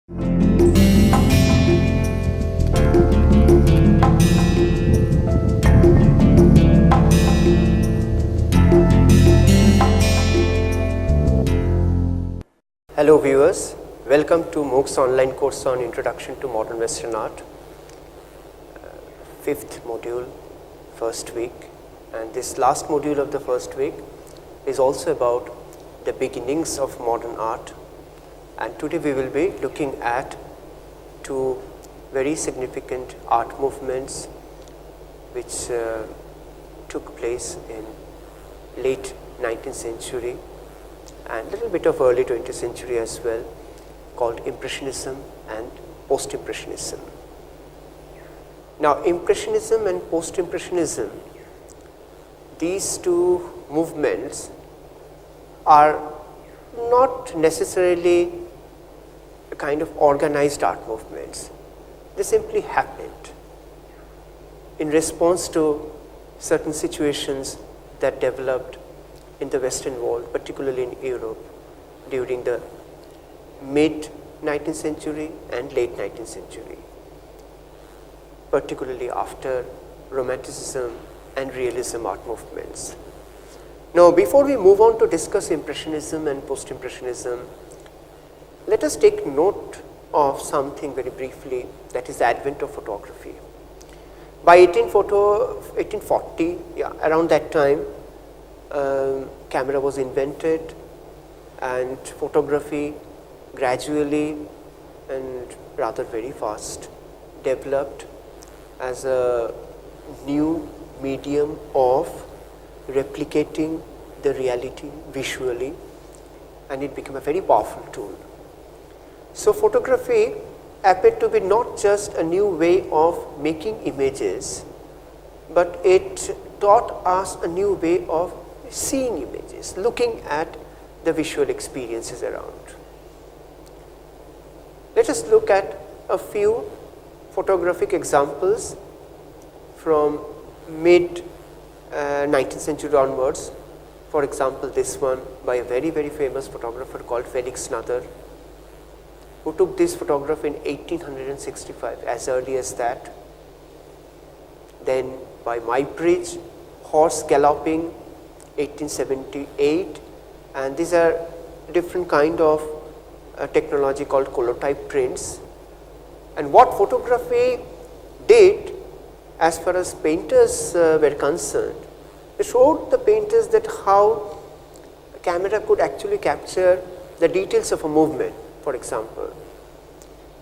Hello viewers, welcome to MOOC's online course on Introduction to Modern Western Art, fifth module, first week, and this last module of the first week is also about the beginnings of modern art, and today we will be looking at two very significant art movements which took place in late 19th century and a little bit of early 20th century as well, called Impressionism and Post-Impressionism. Now, Impressionism and Post-Impressionism, these two movements are not necessarily a kind of organized art movements. They simply happened in response to certain situations that developed in the Western world, particularly in Europe, during the mid 19th century and late 19th century, particularly after Romanticism and Realism art movements. Now, before we move on to discuss Impressionism and Post-Impressionism, let us take note of something very briefly, that is the advent of photography. By 1840, around that time, camera was invented and photography gradually and rather very fast developed as a new medium of replicating the reality visually, and it became a very powerful tool. So photography appeared to be not just a new way of making images, but it taught us a new way of seeing images, looking at the visual experiences around. Let us look at a few photographic examples from mid 19th century onwards. For example, this one by a very, very famous photographer called Felix Nather, who took this photograph in 1865, as early as that. Then by Muybridge, horse galloping, 1878, and these are different kind of technology called collotype prints. And what photography did, as far as painters were concerned, it showed the painters that how a camera could actually capture the details of a movement, for example,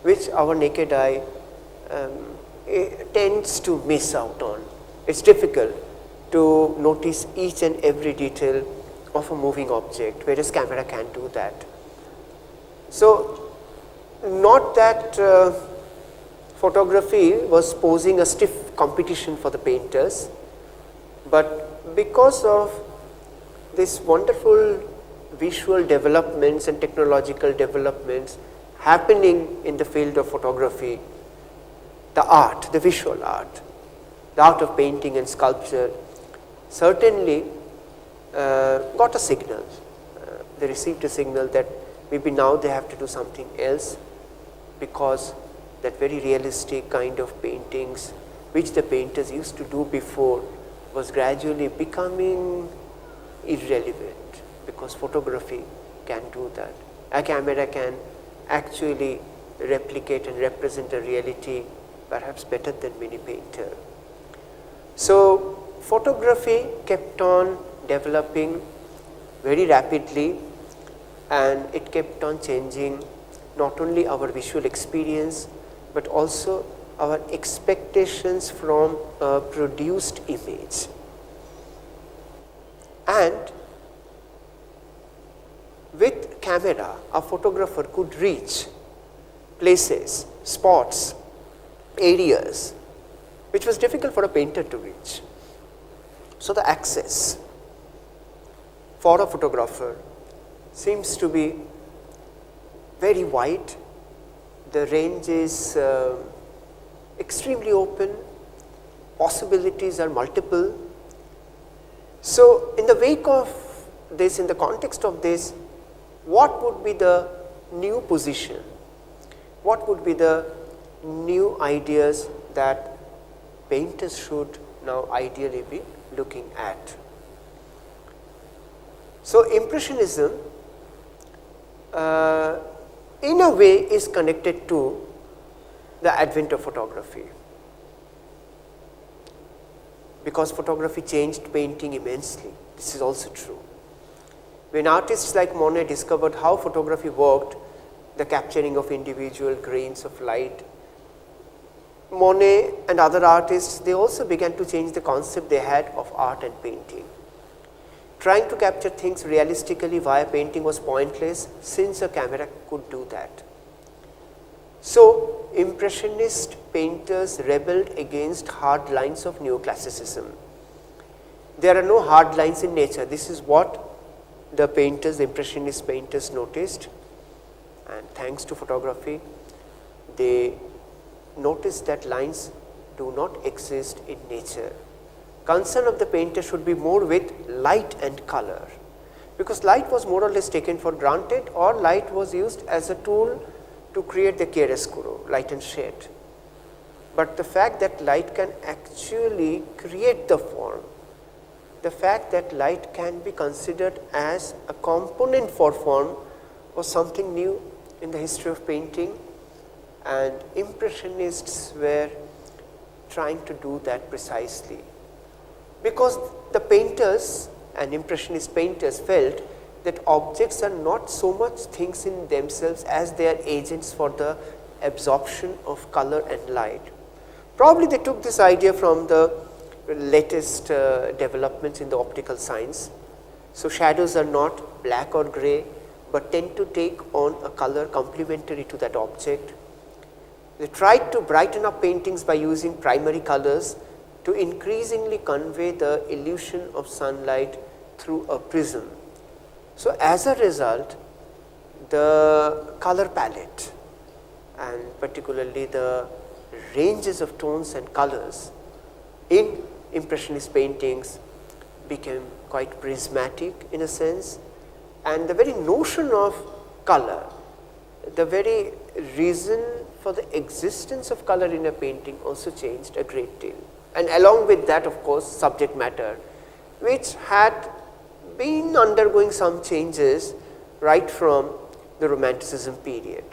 which our naked eye tends to miss out on. It's difficult to notice each and every detail of a moving object, whereas camera can do that. So, not that photography was posing a stiff competition for the painters, but because of this wonderful visual developments and technological developments happening in the field of photography, the art, the visual art, the art of painting and sculpture certainly got a signal. They received a signal that maybe now they have to do something else, because that very realistic kind of paintings which the painters used to do before was gradually becoming irrelevant, because photography can do that. A camera can actually replicate and represent a reality perhaps better than many painters. So photography kept on developing very rapidly, and it kept on changing not only our visual experience but also our expectations from a produced image. And with camera, a photographer could reach places, spots, areas which was difficult for a painter to reach. So the access for a photographer seems to be very wide. The range is extremely open, possibilities are multiple. So in the wake of this, in the context of this, what would be the new position what would be the new ideas that painters should now ideally be looking at. So, Impressionism in a way is connected to the advent of photography, because photography changed painting immensely. This is also true. When artists like Monet discovered how photography worked, the capturing of individual grains of light, Monet and other artists, they also began to change the concept they had of art and painting. Trying to capture things realistically via painting was pointless, since a camera could do that. So, Impressionist painters rebelled against hard lines of neoclassicism. There are no hard lines in nature. This is what the painters, the Impressionist painters noticed, and thanks to photography, they noticed that lines do not exist in nature. Concern of the painter should be more with light and color, because light was more or less taken for granted, or light was used as a tool to create the chiaroscuro, light and shade. But the fact that light can actually create the form, the fact that light can be considered as a component for form, was something new in the history of painting, and Impressionists were trying to do that precisely. Because the painters and Impressionist painters felt that objects are not so much things in themselves as they are agents for the absorption of color and light. Probably they took this idea from the latest developments in the optical science. So, shadows are not black or gray, but tend to take on a color complementary to that object. They tried to brighten up paintings by using primary colors to increasingly convey the illusion of sunlight through a prism. So, as a result, the color palette and particularly the ranges of tones and colors in Impressionist paintings became quite prismatic in a sense, and the very notion of color, the very reason for the existence of color in a painting also changed a great deal. And along with that, of course, subject matter, which had been undergoing some changes right from the Romanticism period.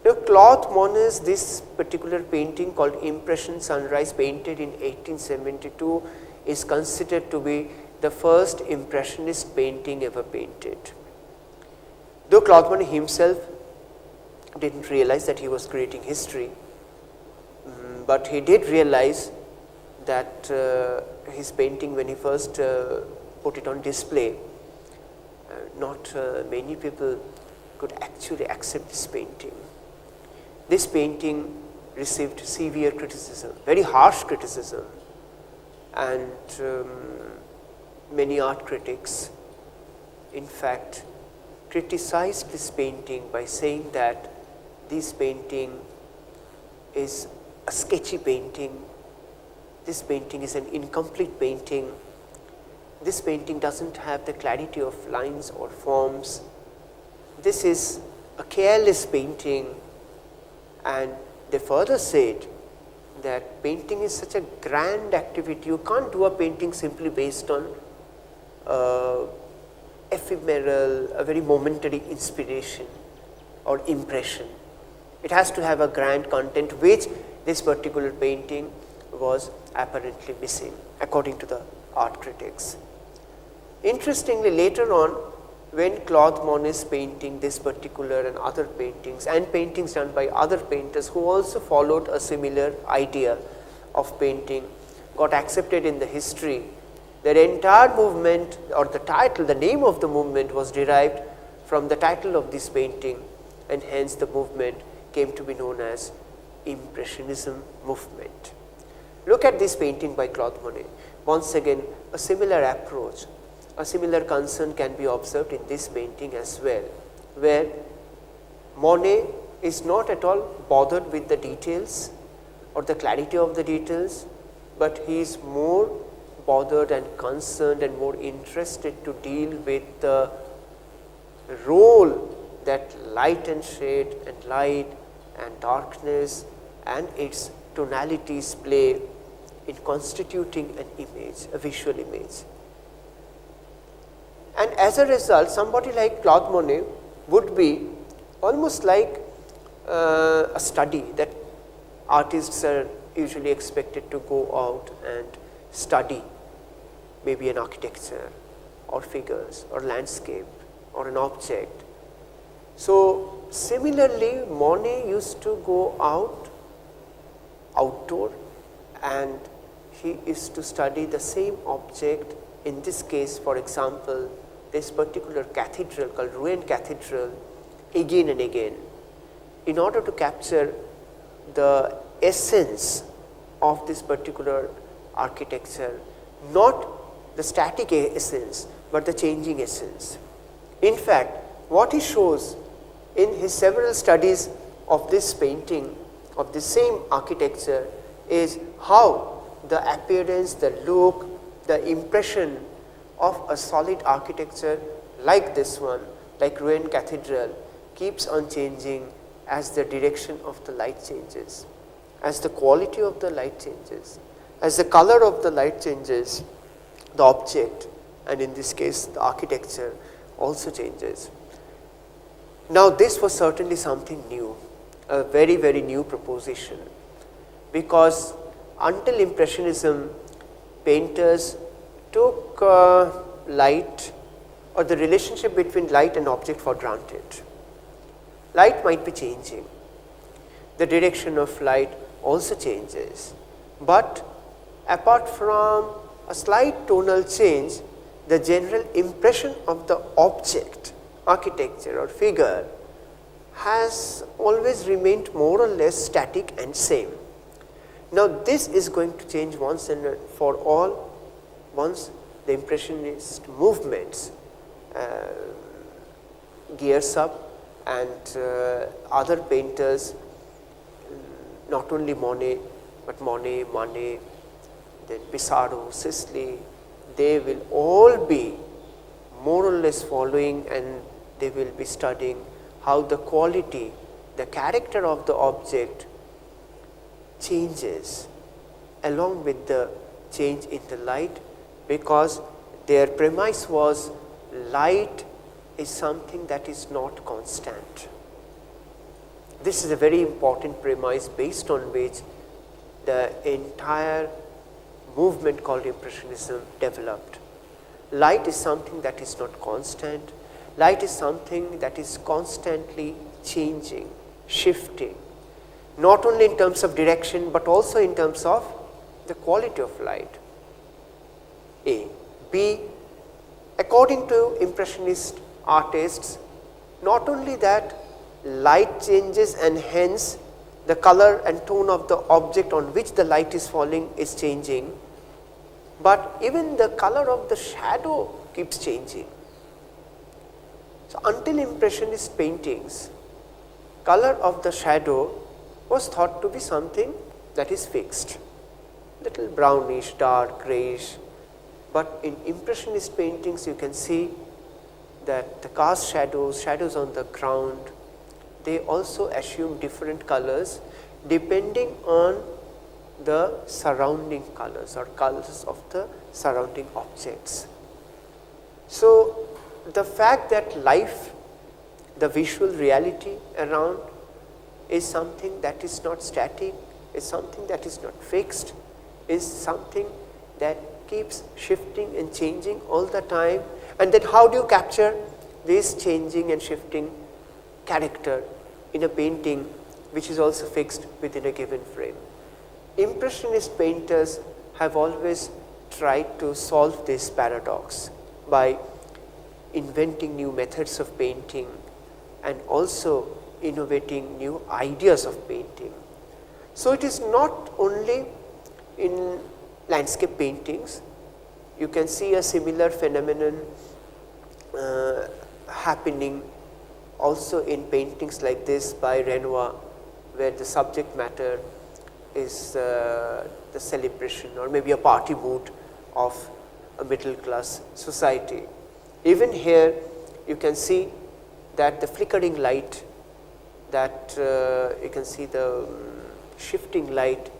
Now, Claude Monet's this particular painting called Impression Sunrise, painted in 1872, is considered to be the first Impressionist painting ever painted. Though Claude Monet himself didn't realize that he was creating history, but he did realize that his painting, when he first put it on display, not many people could actually accept this painting. This painting received severe criticism, very harsh criticism, and many art critics, in fact, criticized this painting by saying that this painting is a sketchy painting, this painting is an incomplete painting, this painting doesn't have the clarity of lines or forms, this is a careless painting. And they further said that painting is such a grand activity, you can't do a painting simply based on ephemeral, a very momentary inspiration or impression. It has to have a grand content, which this particular painting was apparently missing, according to the art critics. Interestingly, later on, when Claude Monet's painting, this particular and other paintings, and paintings done by other painters who also followed a similar idea of painting, got accepted in the history, their entire movement, or the title, the name of the movement was derived from the title of this painting, and hence the movement came to be known as Impressionism movement. Look at this painting by Claude Monet. Once again, a similar approach, a similar concern can be observed in this painting as well, where Monet is not at all bothered with the details or the clarity of the details, but he is more bothered and concerned and more interested to deal with the role that light and shade and light and darkness and its tonalities play in constituting an image, a visual image. And as a result, somebody like Claude Monet would be almost like a study that artists are usually expected to go out and study, maybe an architecture or figures or landscape or an object. So similarly, Monet used to go outdoor, and he is to study the same object. In this case, for example, this particular cathedral called Rouen Cathedral, again and again, in order to capture the essence of this particular architecture, not the static essence, but the changing essence. In fact, what he shows in his several studies of this painting, of the same architecture, is how the appearance, the look, the impression of a solid architecture like this one, like Rouen Cathedral, keeps on changing as the direction of the light changes, as the quality of the light changes, as the color of the light changes, the object, and in this case the architecture also changes. Now this was certainly something new, a very, very new proposition, because until Impressionism, painters took light or the relationship between light and object for granted. Light might be changing, the direction of light also changes, but apart from a slight tonal change, the general impression of the object, architecture or figure has always remained more or less static and same. Now this is going to change once and for all once the Impressionist movements gears up, and other painters, not only Monet, but Monet, Manet, then Pissarro, Sisley, they will all be more or less following, and they will be studying how the quality, the character of the object changes along with the change in the light, because their premise was light is something that is not constant. This is a very important premise based on which the entire movement called Impressionism developed. Light is something that is not constant. Light is something that is constantly changing, shifting, not only in terms of direction but also in terms of the quality of light. A. B. According to Impressionist artists, not only that light changes and hence the color and tone of the object on which the light is falling is changing, but even the color of the shadow keeps changing. So until Impressionist paintings, color of the shadow was thought to be something that is fixed, little brownish, dark, grayish, but in Impressionist paintings you can see that the cast shadows, shadows on the ground, they also assume different colors depending on the surrounding colors or colors of the surrounding objects. So the fact that life, the visual reality around, is something that is not static, is something that is not fixed, is something that keeps shifting and changing all the time. And then how do you capture this changing and shifting character in a painting which is also fixed within a given frame? Impressionist painters have always tried to solve this paradox by inventing new methods of painting and also innovating new ideas of painting. So it is not only in landscape paintings, you can see a similar phenomenon happening also in paintings like this by Renoir, where the subject matter is the celebration or maybe a party mood of a middle class society. Even here you can see that the flickering light, that you can see the shifting light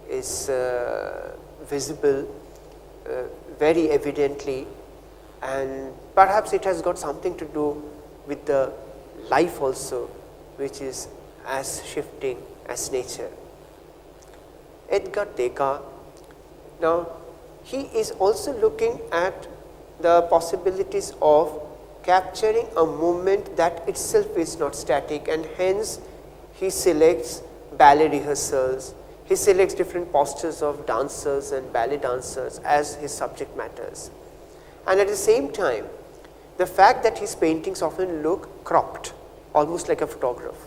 is visible very evidently, and perhaps it has got something to do with the life also, which is as shifting as nature. Edgar Degas, now he is also looking at the possibilities of capturing a movement that itself is not static, and hence he selects ballet rehearsals, he selects different postures of dancers and ballet dancers as his subject matters. And at the same time, the fact that his paintings often look cropped, almost like a photograph,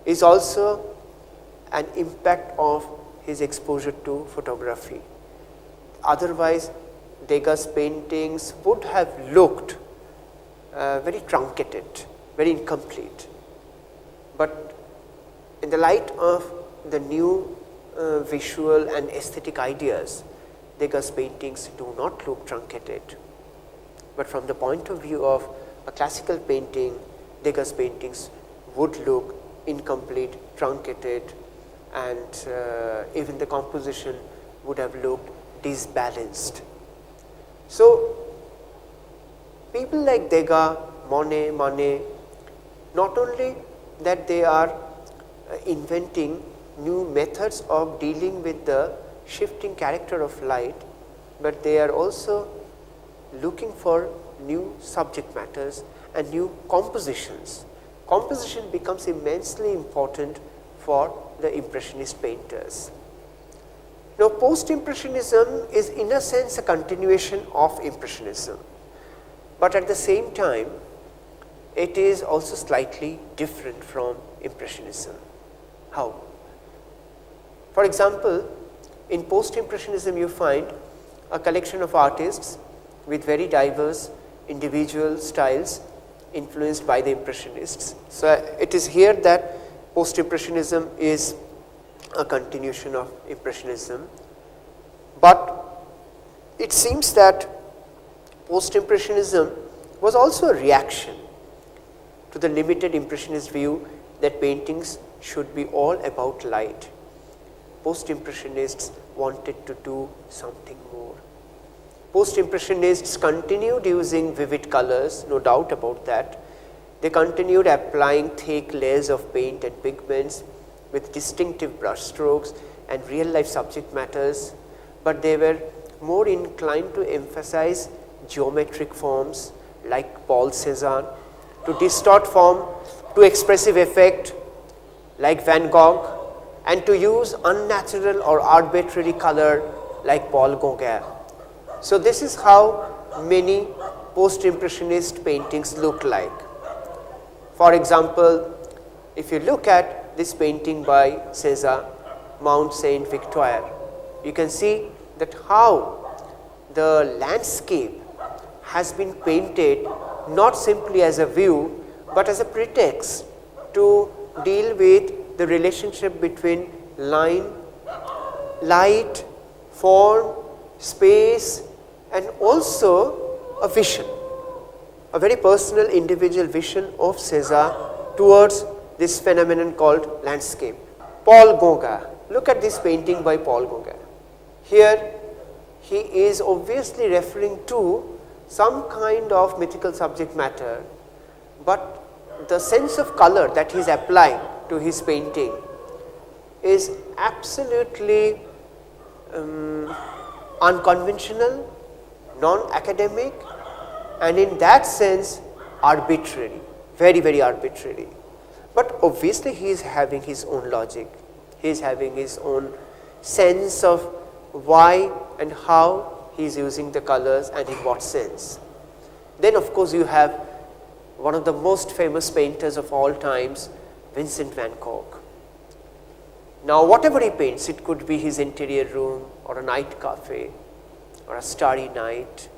is also an impact of his exposure to photography. Otherwise, Degas' paintings would have looked very truncated, very incomplete. But in the light of the new visual and aesthetic ideas, Degas' paintings do not look truncated. But from the point of view of a classical painting, Degas' paintings would look incomplete, truncated, and even the composition would have looked disbalanced. So, people like Degas, Monet, Manet, not only that they are inventing new methods of dealing with the shifting character of light, but they are also looking for new subject matters and new compositions. Composition becomes immensely important for the Impressionist painters. Now, Post-Impressionism is in a sense a continuation of Impressionism, but at the same time it is also slightly different from Impressionism. How? For example, in Post-Impressionism you find a collection of artists with very diverse individual styles influenced by the Impressionists. So, it is here that Post-Impressionism is a continuation of Impressionism, but it seems that Post-Impressionism was also a reaction to the limited Impressionist view that paintings should be all about light. Post-Impressionists wanted to do something more. Post-Impressionists continued using vivid colors, no doubt about that. They continued applying thick layers of paint and pigments with distinctive brush strokes and real life subject matters, but they were more inclined to emphasize geometric forms like Paul Cézanne, to distort form to expressive effect like Van Gogh, and to use unnatural or arbitrary color like Paul Gauguin. So, this is how many Post-Impressionist paintings look like. For example, if you look at this painting by Cézanne, Mount Saint Victoire, you can see that how the landscape has been painted not simply as a view, but as a pretext to deal with the relationship between line, light, form, space, and also a vision, a very personal individual vision of Cézanne towards this phenomenon called landscape. Paul Gauguin, look at this painting by Paul Gauguin. Here he is obviously referring to some kind of mythical subject matter, but the sense of color that he is applying to his painting is absolutely unconventional, non-academic, and in that sense arbitrary, very, very arbitrary. But obviously he is having his own logic, he is having his own sense of why and how he is using the colors and in what sense. Then of course you have one of the most famous painters of all times, Vincent van Gogh. Now whatever he paints, it could be his interior room or a night cafe or a starry night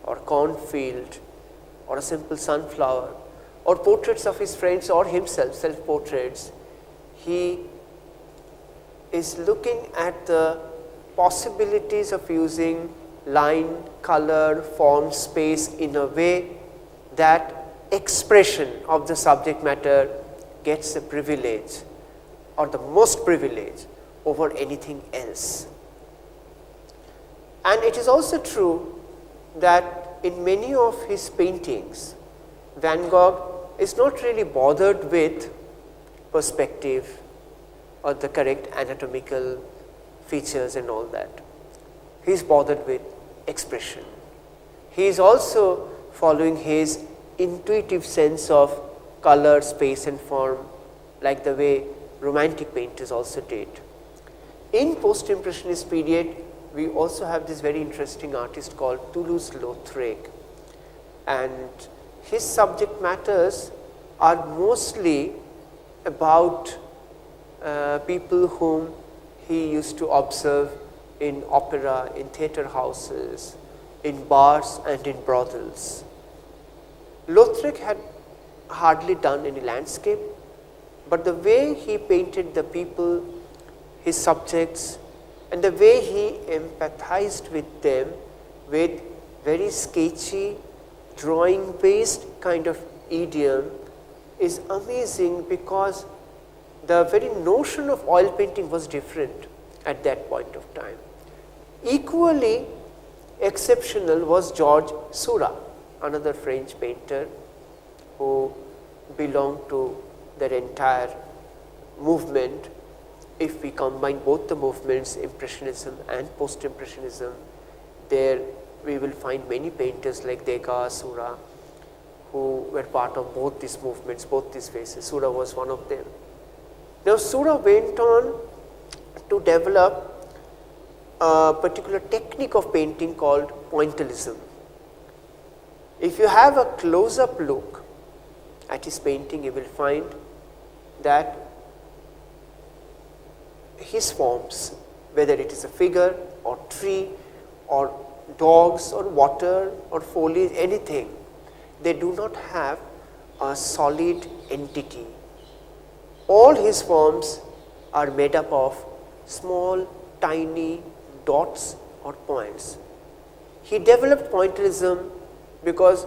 or cornfield or a simple sunflower or portraits of his friends or himself, self-portraits, he is looking at the possibilities of using line, color, form, space in a way that expression of the subject matter gets a privilege or the most privilege over anything else. And it is also true that in many of his paintings, Van Gogh is not really bothered with perspective or the correct anatomical features and all that. He is bothered with expression. He is also following his intuitive sense of color, space and form, like the way Romantic painters also did. In post-impressionist period, we also have this very interesting artist called Toulouse-Lautrec, and his subject matters are mostly about people whom he used to observe in opera, in theatre houses, in bars and in brothels. Lautrec had hardly done any landscape, but the way he painted the people, his subjects, and the way he empathized with them with very sketchy, drawing-based kind of idiom is amazing, because the very notion of oil painting was different at that point of time. Equally exceptional was Georges Seurat, another French painter who belonged to their entire movement. If we combine both the movements, Impressionism and Post-Impressionism, there we will find many painters like Degas, Seurat, who were part of both these movements, both these phases. Seurat was one of them. Now, Seurat went on to develop a particular technique of painting called pointillism. If you have a close-up look at his painting, you will find that his forms, whether it is a figure or tree or dogs or water or foliage, anything, they do not have a solid entity. All his forms are made up of small, tiny dots or points. He developed pointillism because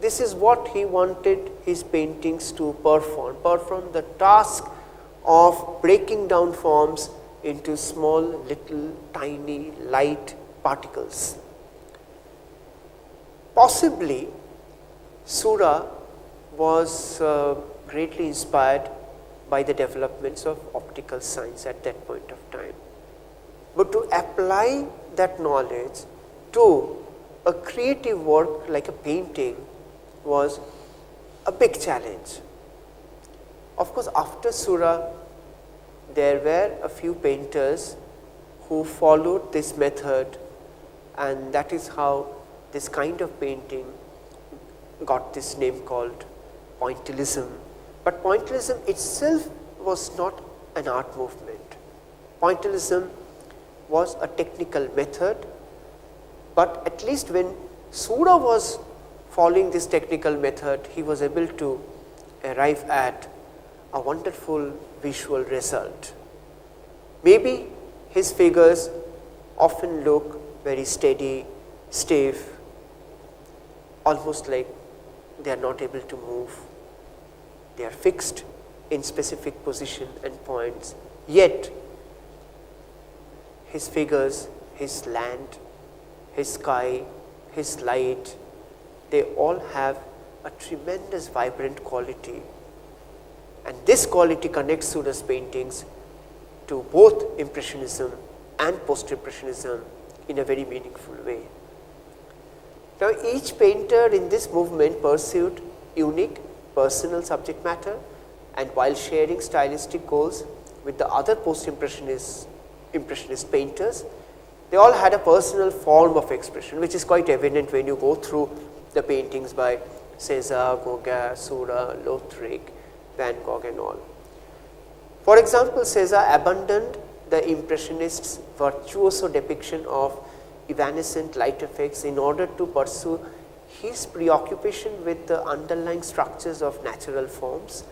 this is what he wanted his paintings to perform the task of breaking down forms into small, little, tiny, light particles. Possibly, Seurat was greatly inspired by the developments of optical science at that point of time. But to apply that knowledge to a creative work like a painting was a big challenge. Of course, after Seurat, there were a few painters who followed this method, and that is how this kind of painting got this name called pointillism. But pointillism itself was not an art movement. Pointillism was a technical method, but at least when Seurat was following this technical method, he was able to arrive at a wonderful visual result. Maybe his figures often look very steady, stiff, almost like they are not able to move. They are fixed in specific position and points, yet his figures, his land, his sky, his light, they all have a tremendous vibrant quality. And this quality connects Seurat's paintings to both Impressionism and Post-Impressionism in a very meaningful way. Now, each painter in this movement pursued unique personal subject matter, and while sharing stylistic goals with the other post-impressionist painters, they all had a personal form of expression, which is quite evident when you go through the paintings by Cézanne, Gauguin, Seurat, Lautrec, Van Gogh and all. For example, Cézanne abandoned the Impressionists' virtuoso depiction of evanescent light effects in order to pursue his preoccupation with the underlying structures of natural forms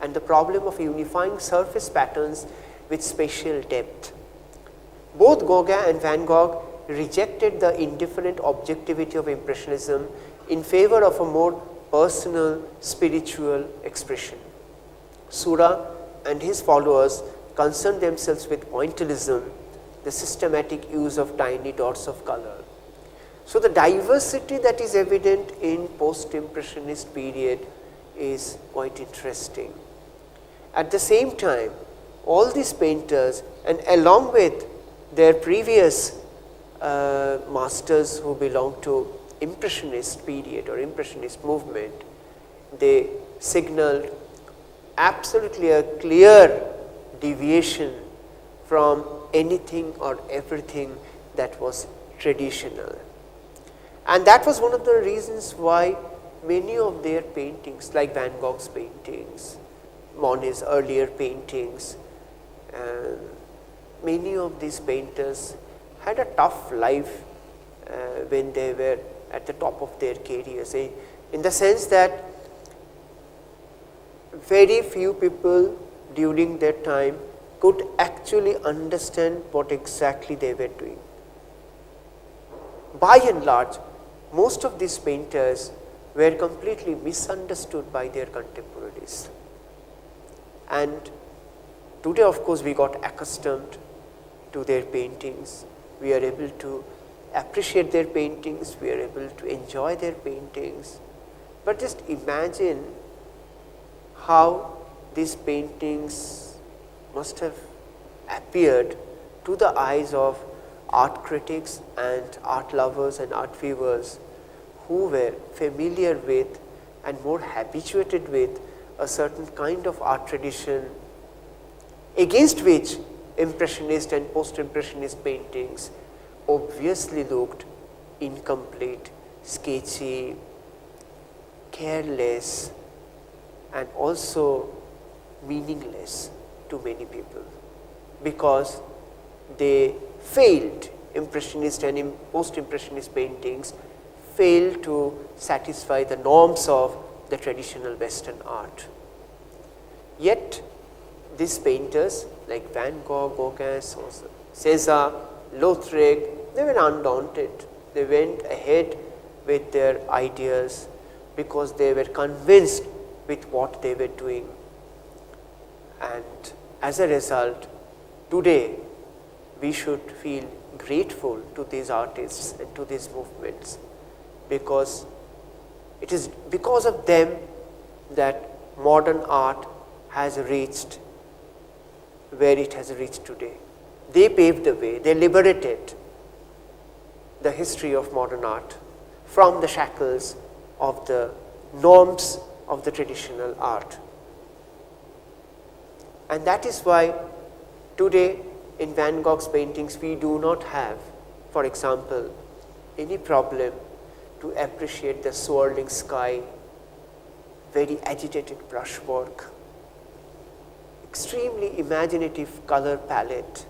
and the problem of unifying surface patterns with spatial depth. Both Gauguin and Van Gogh rejected the indifferent objectivity of Impressionism in favor of a more personal spiritual expression. Seurat and his followers concerned themselves with pointillism, the systematic use of tiny dots of color. So, the diversity that is evident in post-impressionist period is quite interesting. At the same time, all these painters, and along with their previous masters who belong to Impressionist period or Impressionist movement, they signaled absolutely a clear deviation from anything or everything that was traditional. And that was one of the reasons why many of their paintings, like Van Gogh's paintings, Monet's earlier paintings, many of these painters had a tough life when they were at the top of their careers, in the sense that very few people during that time could actually understand what exactly they were doing. By and large, most of these painters were completely misunderstood by their contemporaries. And today, of course, we got accustomed to their paintings. We are able to appreciate their paintings, we are able to enjoy their paintings. But just imagine how these paintings must have appeared to the eyes of art critics and art lovers and art viewers who were familiar with and more habituated with a certain kind of art tradition against which Impressionist and post-impressionist paintings obviously looked incomplete, sketchy, careless, and also meaningless to many people, because they failed, Impressionist and post-impressionist paintings failed to satisfy the norms of the traditional Western art. Yet these painters like Van Gogh, Gauguin, Cézanne, Lautrec, they were undaunted. They went ahead with their ideas because they were convinced with what they were doing. And as a result, today we should feel grateful to these artists and to these movements, because it is because of them that modern art has reached where it has reached today. They paved the way, they liberated the history of modern art from the shackles of the norms of the traditional art. And that is why today in Van Gogh's paintings we do not have, for example, any problem to appreciate the swirling sky, very agitated brushwork, extremely imaginative color palette,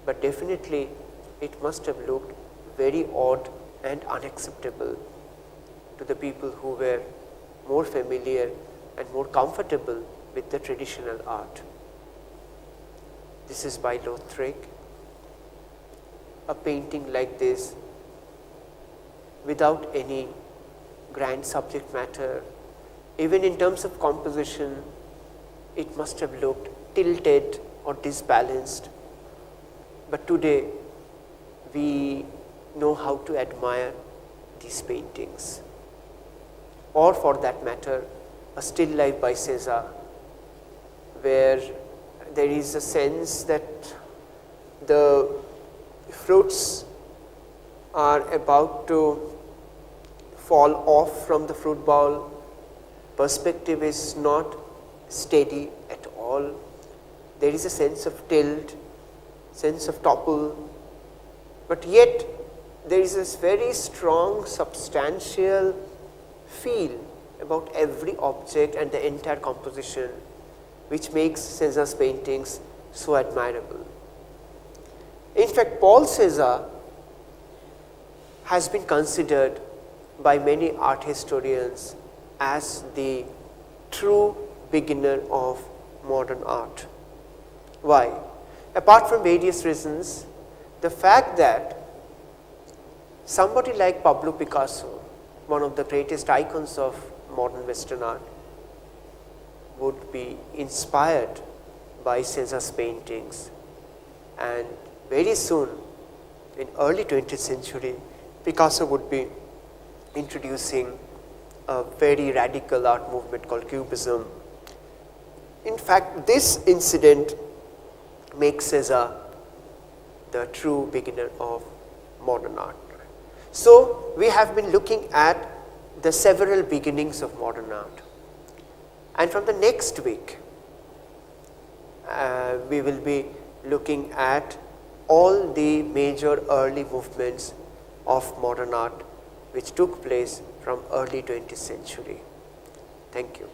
but definitely it must have looked very odd and unacceptable to the people who were more familiar and more comfortable with the traditional art. This is by Lautrec. A painting like this, without any grand subject matter, even in terms of composition, it must have looked tilted or disbalanced. But today, we know how to admire these paintings. Or for that matter, a still life by Cézanne, where there is a sense that the fruits are about to fall off from the fruit bowl. Perspective is not steady at all. There is a sense of tilt, sense of topple, but yet there is this very strong, substantial feel about every object and the entire composition, which makes Cézanne's paintings so admirable. In fact, Paul Cézanne has been considered by many art historians as the true beginner of modern art. Why? Apart from various reasons, the fact that somebody like Pablo Picasso, one of the greatest icons of modern Western art would be inspired by César's paintings, and very soon in early 20th century Picasso would be introducing a very radical art movement called Cubism. In fact, this incident makes César the true beginner of modern art. So, we have been looking at the several beginnings of modern art, and from the next week we will be looking at all the major early movements of modern art which took place from early 20th century. Thank you.